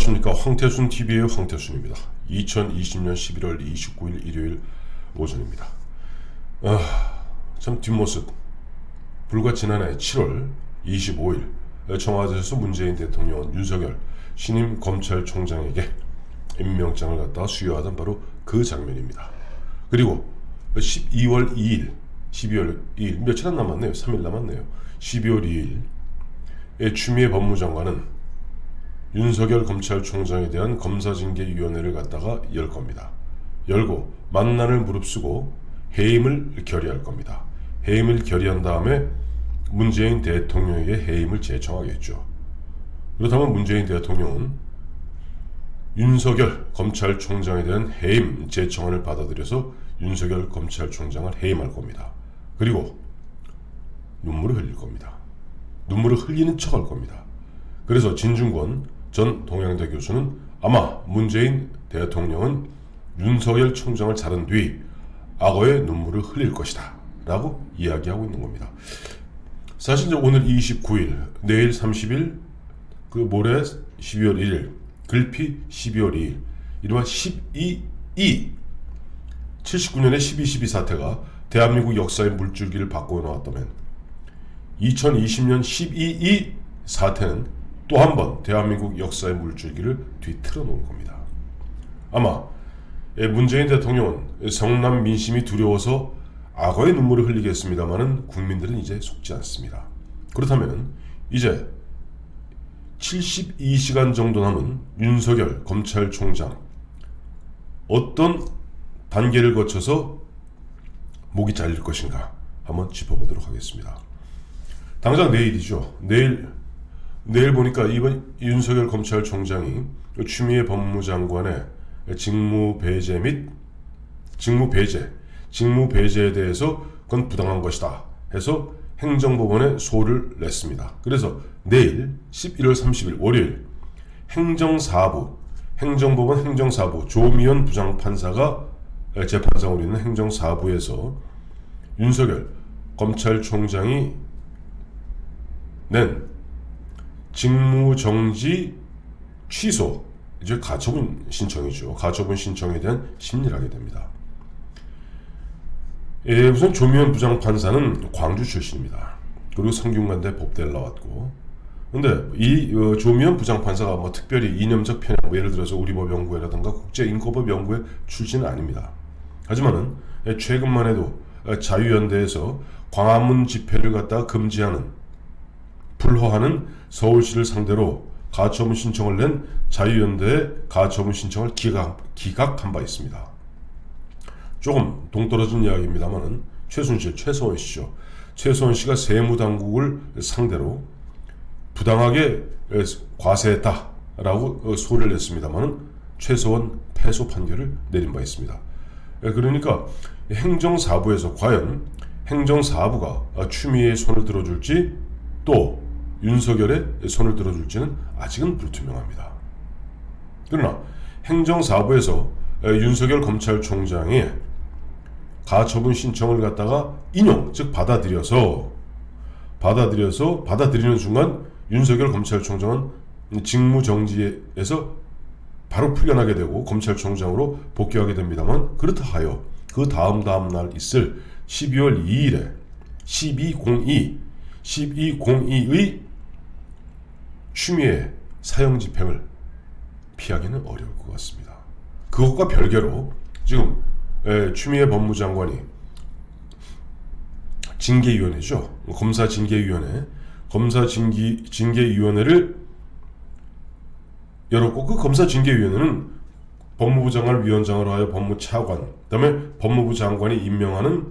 안녕하십니까. 황태순TV의 황태순입니다. 2020년 11월 29일 일요일 오전입니다. 참 뒷모습. 불과 지난해 7월 25일 청와대에서 문재인 대통령은 윤석열 신임 검찰총장에게 임명장을 갖다 수여하던 바로 그 장면입니다. 그리고 12월 2일 며칠 안 남았네요. 3일 남았네요. 12월 2일 추미애 법무장관은 윤석열 검찰총장에 대한 검사징계위원회를 갖다가 열 겁니다. 열고 만난을 무릅쓰고 해임을 결의할 겁니다. 해임을 결의한 다음에 문재인 대통령에게 해임을 제청하겠죠. 그렇다면 문재인 대통령은 윤석열 검찰총장에 대한 해임 제청안을 받아들여서 윤석열 검찰총장을 해임할 겁니다. 그리고 눈물을 흘릴 겁니다. 눈물을 흘리는 척할 겁니다. 그래서 진중권 전 동양대 교수는 아마 문재인 대통령은 윤석열 총장을 자른 뒤 악어의 눈물을 흘릴 것이다 라고 이야기하고 있는 겁니다. 사실 이제 오늘 29일, 내일 30일, 그 모레 12월 1일, 글피 12월 2일, 이른바 12.2 79년의 12.12 사태가 대한민국 역사의 물줄기를 바꿔놓았다면 2020년 12.2 사태는 또 한 번 대한민국 역사의 물줄기를 뒤틀어 놓을 겁니다. 아마 문재인 대통령은 성남 민심이 두려워서 악어의 눈물을 흘리겠습니다마는 국민들은 이제 속지 않습니다. 그렇다면 이제 72시간 정도 남은 윤석열 검찰총장 어떤 단계를 거쳐서 목이 잘릴 것인가 한번 짚어보도록 하겠습니다. 당장 내일이죠. 내일 보니까 이번 윤석열 검찰총장이 추미애 법무장관의 직무 배제에 대해서 그건 부당한 것이다 해서 행정법원에 소를 냈습니다. 그래서 내일 11월 30일 월요일 행정법원 행정사부 조미연 부장판사가 재판장으로 있는 행정사부에서 윤석열 검찰총장이 낸 직무정지 취소, 이제 가처분 신청이죠. 가처분 신청에 대한 심리를 하게 됩니다. 우선 조미연 부장판사는 광주 출신입니다. 그리고 성균관대 법대를 나왔고, 근데 이 조미연 부장판사가 뭐 특별히 이념적 편향, 예를 들어서 우리법연구회라든가 국제인권법연구회 출신은 아닙니다. 하지만은 최근만 해도 자유연대에서 광화문 집회를 갖다가 금지하는 불허하는 서울시를 상대로 가처분 신청을 낸 자유연대의 가처분 신청을 기각한 바 있습니다. 조금 동떨어진 이야기입니다만은 최서원 씨죠. 최서원 씨가 세무당국을 상대로 부당하게 과세했다라고 소리를 냈습니다만은 최서원 패소 판결을 내린 바 있습니다. 그러니까 행정사부에서 과연 행정사부가 추미애의 손을 들어줄지 또 윤석열의 손을 들어줄지는 아직은 불투명합니다. 그러나 행정사부에서 윤석열 검찰총장의 가처분 신청을 갖다가 인용, 즉 받아들이는 순간 윤석열 검찰총장은 직무정지에서 바로 풀려나게 되고 검찰총장으로 복귀하게 됩니다만, 그렇다 하여 그 다음 날 있을 12월 2일에 12.02의 추미애 사형 집행을 피하기는 어려울 것 같습니다. 그것과 별개로 지금 추미애 법무장관이 징계위원회죠. 검사징계위원회를 열었고, 그 검사징계위원회는 법무부 장관을 위원장으로 하여 법무차관, 그 다음에 법무부 장관이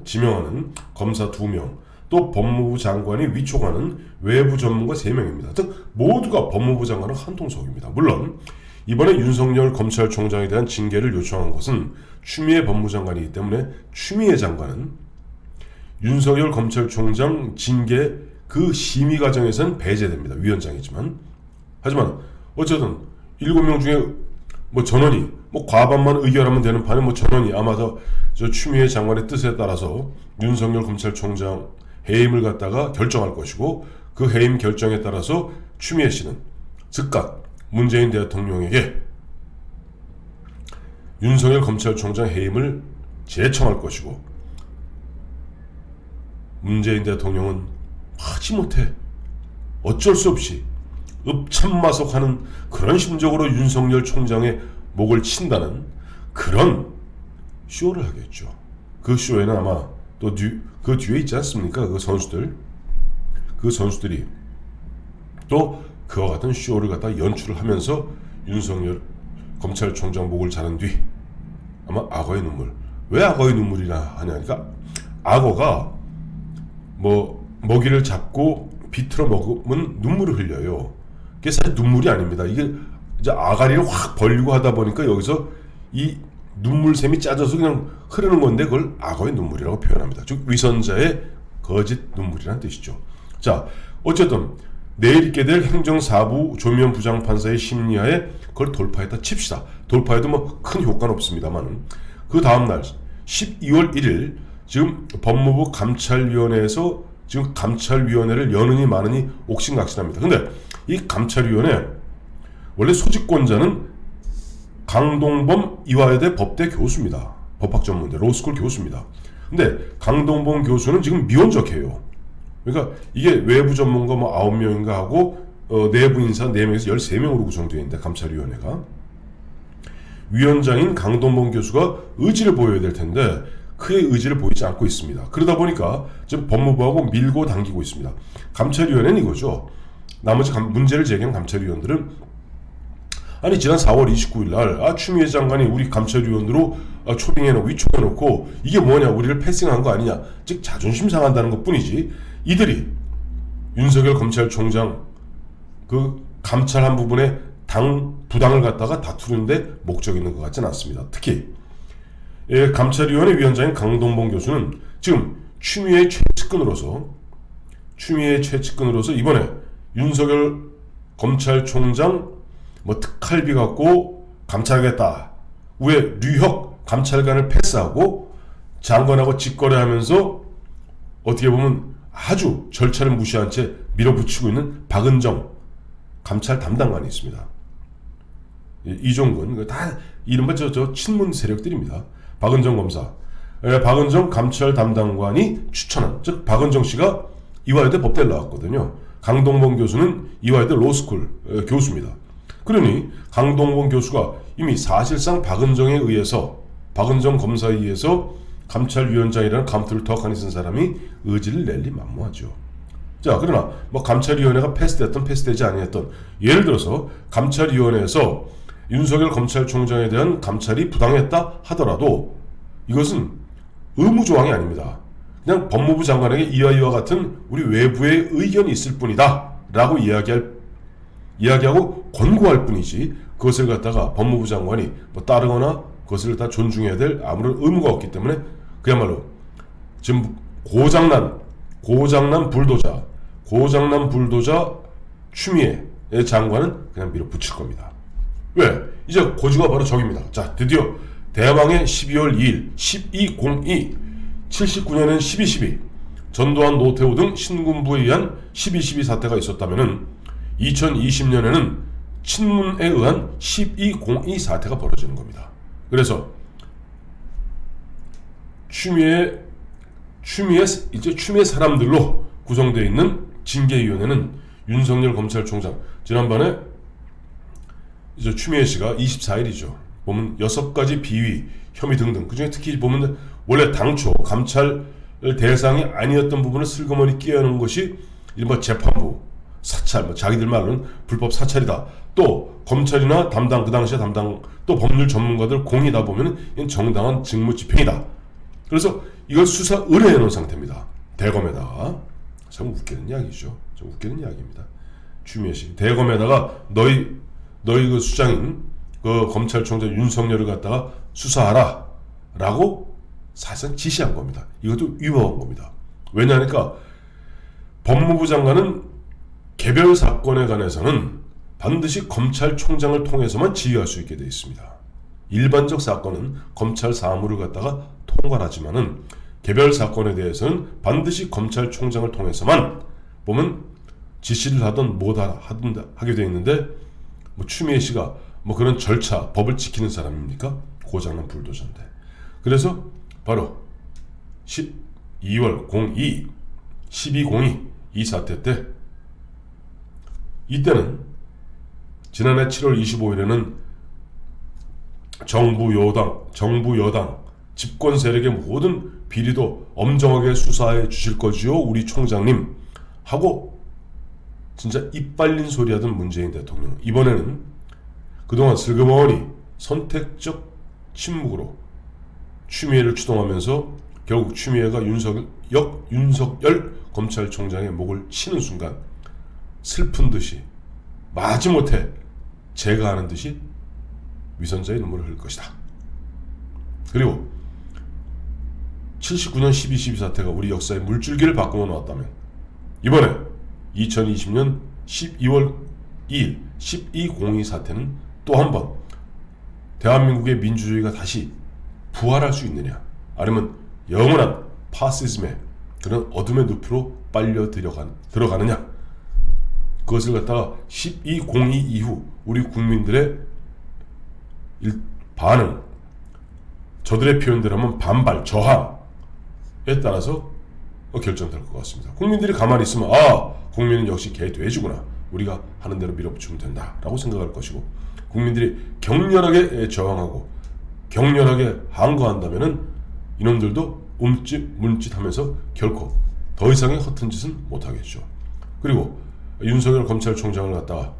지명하는 검사 2명, 또 법무부 장관이 위촉하는 외부 전문가 3명입니다. 즉 모두가 법무부 장관은 한 통속입니다. 물론 이번에 윤석열 검찰총장에 대한 징계를 요청한 것은 추미애 법무장관이기 때문에 추미애 장관은 윤석열 검찰총장 징계 그 심의 과정에서는 배제됩니다. 위원장이지만. 하지만 어쨌든 7명 중에 전원이 과반만 의결하면 되는 판에 전원이 아마 저 추미애 장관의 뜻에 따라서 윤석열 검찰총장 해임을 갖다가 결정할 것이고, 그 해임 결정에 따라서 추미애 씨는 즉각 문재인 대통령에게 윤석열 검찰총장 해임을 제청할 것이고, 문재인 대통령은 하지못해 어쩔 수 없이 읍참마속하는 그런 심정으로 윤석열 총장의 목을 친다는 그런 쇼를 하겠죠. 그 쇼에는 아마 또 그 뒤에 있지 않습니까? 그 선수들이 또 그와 같은 쇼를 갖다 연출을 하면서 윤석열 검찰총장 목을 자른 뒤 아마 악어의 눈물. 왜 악어의 눈물이라 하냐니까, 악어가 뭐 먹이를 잡고 비틀어 먹으면 눈물을 흘려요. 그게 사실 눈물이 아닙니다. 이게 이제 아가리를 확 벌리고 하다 보니까 여기서 이 눈물샘이 짜져서 그냥 흐르는 건데, 그걸 악어의 눈물이라고 표현합니다. 즉 위선자의 거짓 눈물이라는 뜻이죠. 자, 어쨌든 내일 있게 될 행정사부 조미연 부장판사의 심리하에 그걸 돌파했다 칩시다. 돌파해도 뭐 큰 효과는 없습니다만, 그 다음날 12월 1일 지금 법무부 감찰위원회에서 지금 감찰위원회를 여느니 마느니 옥신각신합니다. 근데 이 감찰위원회 원래 소집권자는 강동범 이화여대 법대 교수입니다. 법학전문대 로스쿨 교수입니다. 근데 강동범 교수는 지금 미원적해요. 그러니까 이게 외부 전문가 뭐 9명인가 하고 내부 인사 4명에서 13명으로 구성되어 있는데, 감찰위원회가 위원장인 강동범 교수가 의지를 보여야 될 텐데 그의 의지를 보이지 않고 있습니다. 그러다 보니까 지금 법무부하고 밀고 당기고 있습니다. 감찰위원회는 이거죠. 나머지 문제를 제기한 감찰위원들은 아니 지난 4월 29일 날 추미애 장관이 우리 감찰위원으로 초빙해놓고 위촉해놓고 이게 뭐냐, 우리를 패싱한 거 아니냐, 즉 자존심 상한다는 것 뿐이지, 이들이 윤석열 검찰총장 그 감찰한 부분에 부당을 갖다가 다투는데 목적이 있는 것 같지는 않습니다. 특히 감찰위원회 위원장인 강동범 교수는 지금 추미애 최측근으로서 이번에 윤석열 검찰총장 뭐 특활비 갖고 감찰하겠다, 왜 류혁 감찰관을 패스하고 장관하고 직거래하면서 어떻게 보면 아주 절차를 무시한 채 밀어붙이고 있는 박은정 감찰 담당관이 있습니다. 이종근, 다 이른바 저 친문 세력들입니다. 박은정 검사, 박은정 감찰 담당관이 추천한, 즉 박은정 씨가 이화여대 법대를 나왔거든요. 강동범 교수는 이화여대 로스쿨 교수입니다. 그러니 강동범 교수가 이미 사실상 박은정 검사에 의해서 감찰위원장이라는 감투를 턱하니 쓴 사람이 의지를 낼리 만무하죠. 자, 그러나 뭐 감찰위원회가 패스됐던 패스되지 아니했던, 예를 들어서 감찰위원회에서 윤석열 검찰총장에 대한 감찰이 부당했다 하더라도 이것은 의무조항이 아닙니다. 그냥 법무부 장관에게 이와 같은 우리 외부의 의견이 있을 뿐이다 라고 이야기하고 권고할 뿐이지, 그것을 갖다가 법무부 장관이 뭐 따르거나 그것을 다 존중해야 될 아무런 의무가 없기 때문에 그야말로 지금 고장난 불도저 추미애 장관은 그냥 밀어붙일 겁니다. 왜? 이제 고지가 바로 저깁니다. 자, 드디어 대망의 12월 2일 1202 79년엔 12.12 전두환 노태우 등 신군부에 의한 12.12 사태가 있었다면은 2020년에는 친문에 의한 12.02 사태가 벌어지는 겁니다. 그래서 추미애 사람들로 구성되어 있는 징계위원회는 윤석열 검찰총장, 지난번에 이제 추미애 씨가 24일이죠. 보면 6가지 비위, 혐의 등등, 그 중에 특히 보면 원래 당초 감찰 대상이 아니었던 부분을 슬그머니 끼워넣은 것이 일반 재판부 사찰, 뭐 자기들 말로는 불법 사찰이다. 또 검찰이나 그 당시에 담당 또 법률 전문가들 공이다 보면 이건 정당한 직무 집행이다. 그래서 이걸 수사 의뢰해 놓은 상태입니다. 대검에다가. 참 웃기는 이야기죠. 좀 웃기는 이야기입니다. 추미애 씨, 대검에다가 너희 그 수장인 그 검찰총장 윤석열을 갖다가 수사하라 라고 사실상 지시한 겁니다. 이것도 위법한 겁니다. 왜냐하니까 법무부 장관은 개별 사건에 관해서는 반드시 검찰총장을 통해서만 지휘할 수 있게 되어 있습니다. 일반적 사건은 검찰 사무를 갖다가 통과하지만은 개별 사건에 대해서는 반드시 검찰총장을 통해서만 보면 지시를 하든 뭐다 하게 되어 있는데, 뭐 추미애 씨가 뭐 그런 절차, 법을 지키는 사람입니까? 고장난 불도저인데. 그래서 바로 12월 02, 1202 이 사태 때, 이때는 지난해 7월 25일에는 정부 여당 집권 세력의 모든 비리도 엄정하게 수사해 주실 거지요, 우리 총장님 하고 진짜 입 발린 소리 하던 문재인 대통령, 이번에는 그동안 슬그머니 선택적 침묵으로 추미애를 추동하면서 결국 추미애가 윤석열 검찰총장의 목을 치는 순간 슬픈 듯이, 마지못해 제가 하는 듯이 위선자의 눈물을 흘릴 것이다. 그리고 79년 12.12 사태가 우리 역사의 물줄기를 바꾸어 놓았다면, 이번에 2020년 12월 2일 12.02 사태는 또 한 번 대한민국의 민주주의가 다시 부활할 수 있느냐, 아니면 영원한 파시즘의 그런 어둠의 늪으로 빨려 들어가느냐, 그것을 갖다가 12.02 이후 우리 국민들의 반응, 저들의 표현대로 하면 반발, 저항에 따라서 결정될 것 같습니다. 국민들이 가만히 있으면 국민은 역시 개 돼지구나, 우리가 하는 대로 밀어붙이면 된다 라고 생각할 것이고, 국민들이 격렬하게 저항하고 격렬하게 항거한다면은 이놈들도 움찔움찔하면서 결코 더 이상의 허튼 짓은 못하겠죠. 그리고 윤석열 검찰총장을 갖다가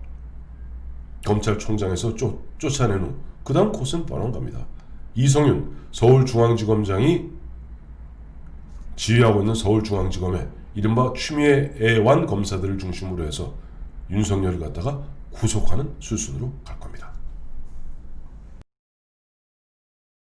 검찰총장에서 쫓아낸 후 그 다음 코스는 뻔한 겁니다. 이성윤 서울중앙지검장이 지휘하고 있는 서울중앙지검에 이른바 추미애 애완 검사들을 중심으로 해서 윤석열을 갖다가 구속하는 수순으로 갈 겁니다.